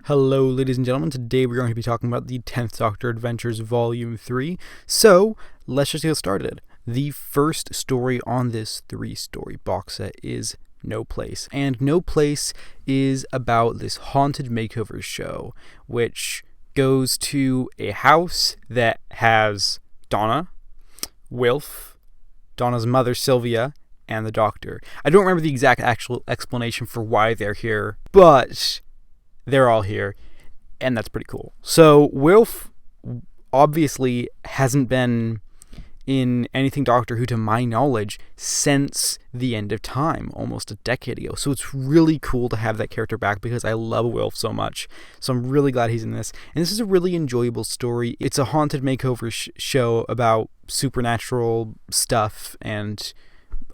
Hello, ladies and gentlemen. Today we're going to be talking about the 10th Doctor Adventures Volume 3. So, let's just get started. The first story on this 3-story box set is No Place. And No Place is about this haunted makeover show, which goes to a house that has Donna, Wilf, Donna's mother Sylvia, and the Doctor. I don't remember the exact actual explanation for why they're here, but they're all here, and that's pretty cool. So Wilf obviously hasn't been in anything Doctor Who, to my knowledge, since the end of time, almost a decade ago. So it's really cool to have that character back because I love Wilf so much. So I'm really glad he's in this. And this is a really enjoyable story. It's a haunted makeover show about supernatural stuff and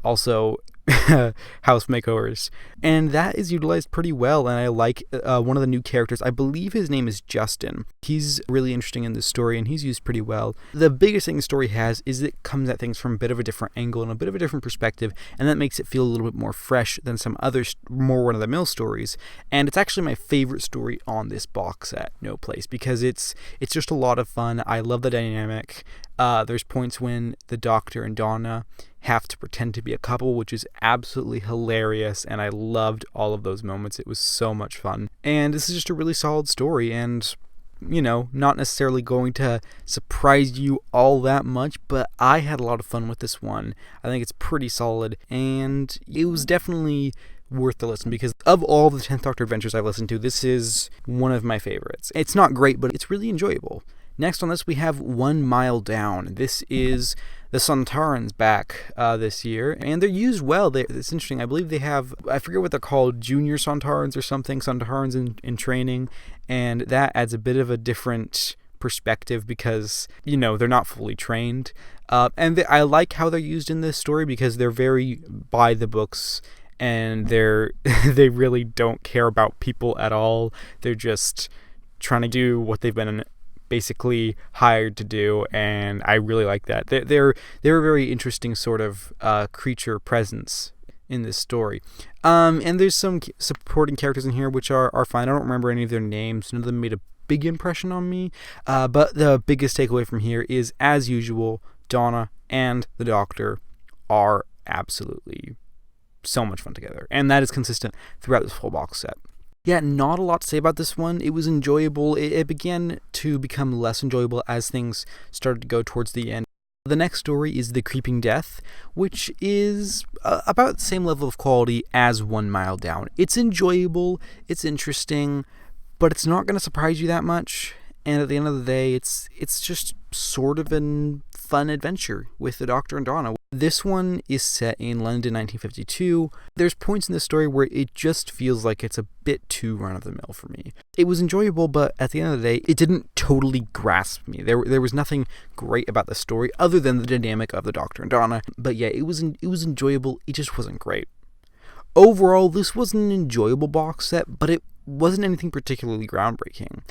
also house makeovers, and that is utilized pretty well. And I like one of the new characters. I believe his name is Justin. He's really interesting in this story, and he's used pretty well. The biggest thing the story has is it comes at things from a bit of a different angle and a bit of a different perspective, and that makes it feel a little bit more fresh than some other more run-of-the-mill stories. And it's actually my favorite story on this box set, No Place, because it's just a lot of fun. I love the dynamic. There's points when the Doctor and Donna have to pretend to be a couple, which is absolutely hilarious, and I loved all of those moments. It was so much fun. And this is just a really solid story, and, you know, not necessarily going to surprise you all that much, but I had a lot of fun with this one. I think it's pretty solid, and it was definitely worth the listen because of all the 10th Doctor adventures I've listened to, this is one of my favorites. It's not great, but it's really enjoyable. Next on this, we have 1 Mile Down. This is the Sontarans back this year, and they're used well. It's interesting. I believe they have, I forget what they're called, junior Sontarans or something, Sontarans in training, and that adds a bit of a different perspective because, you know, they're not fully trained. I like how they're used in this story because they're very by the books, and they really don't care about people at all. They're just trying to do what they've been basically hired to do, and I really like that. They're a very interesting sort of creature presence in this story. And there's some supporting characters in here which are fine. I don't remember any of their names. None of them made a big impression on me. But the biggest takeaway from here is, as usual, Donna and the Doctor are absolutely so much fun together, and that is consistent throughout this whole box set. Yeah, not a lot to say about this one. It was enjoyable. It began to become less enjoyable as things started to go towards the end. The next story is The Creeping Death, which is about the same level of quality as 1 Mile Down. It's enjoyable, it's interesting, but it's not going to surprise you that much. And at the end of the day, it's just sort of a fun adventure with the Doctor and Donna. This one is set in London 1952. There's points in the story where it just feels like it's a bit too run-of-the-mill for me. It was enjoyable, but at the end of the day, it didn't totally grasp me. There was nothing great about the story other than the dynamic of the Doctor and Donna. But yeah, it was enjoyable. It just wasn't great. Overall, this was an enjoyable box set, but it wasn't anything particularly groundbreaking.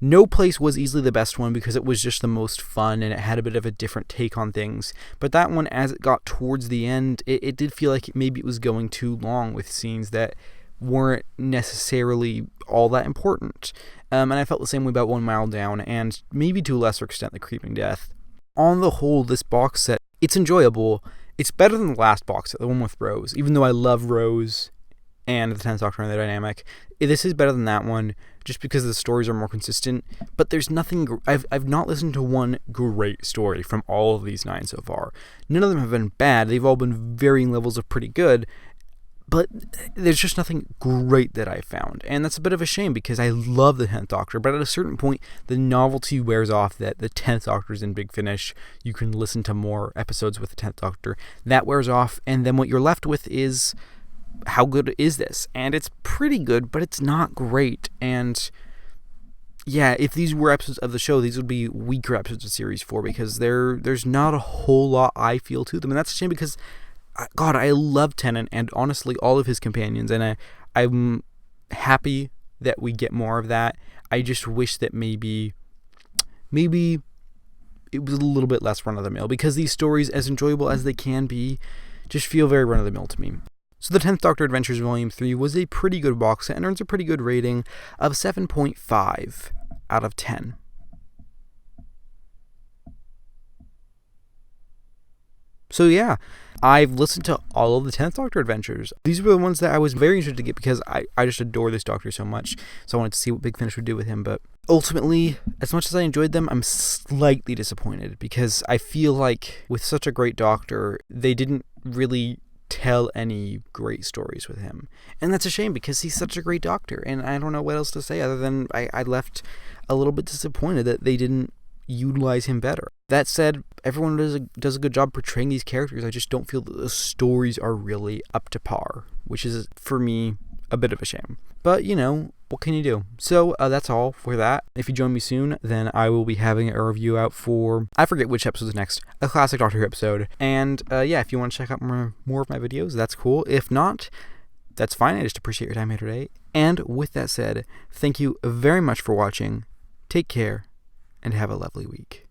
No Place was easily the best one because it was just the most fun and it had a bit of a different take on things. But that one, as it got towards the end, it did feel like maybe it was going too long with scenes that weren't necessarily all that important. And I felt the same way about 1 Mile Down and maybe to a lesser extent The Creeping Death. On the whole, this box set, it's enjoyable. It's better than the last box set, the one with Rose. Even though I love Rose and the 10th Doctor and the dynamic, this is better than that one just because the stories are more consistent. But there's nothing I've not listened to one great story from all of these 9 so far. None of them have been bad. They've all been varying levels of pretty good, but there's just nothing great that I found, and that's a bit of a shame because I love the 10th Doctor. But at a certain point, the novelty wears off. That the 10th Doctor's in Big Finish, you can listen to more episodes with the 10th Doctor. That wears off, and then what you're left with is, how good is this? And it's pretty good, but it's not great. And yeah, if these were episodes of the show, these would be weaker episodes of Series 4 because there's not a whole lot I feel to them. And that's a shame because, God, I love Tennant and honestly all of his companions. And I'm happy that we get more of that. I just wish that maybe it was a little bit less run-of-the-mill because these stories, as enjoyable as they can be, just feel very run-of-the-mill to me. So the 10th Doctor Adventures Volume 3 was a pretty good box set and earns a pretty good rating of 7.5 out of 10. So yeah, I've listened to all of the 10th Doctor Adventures. These were the ones that I was very interested to get because I just adore this Doctor so much. So I wanted to see what Big Finish would do with him. But ultimately, as much as I enjoyed them, I'm slightly disappointed because I feel like with such a great Doctor, they didn't really tell any great stories with him. And that's a shame because he's such a great Doctor. And I don't know what else to say other than I left a little bit disappointed that they didn't utilize him better. That said, everyone does a good job portraying these characters. I just don't feel that the stories are really up to par, which is, for me, a bit of a shame. But, you know, what can you do? So, that's all for that. If you join me soon, then I will be having a review out for, I forget which episode is next, a classic Doctor Who episode. And, yeah, if you want to check out more of my videos, that's cool. If not, that's fine. I just appreciate your time here today. And with that said, thank you very much for watching. Take care, and have a lovely week.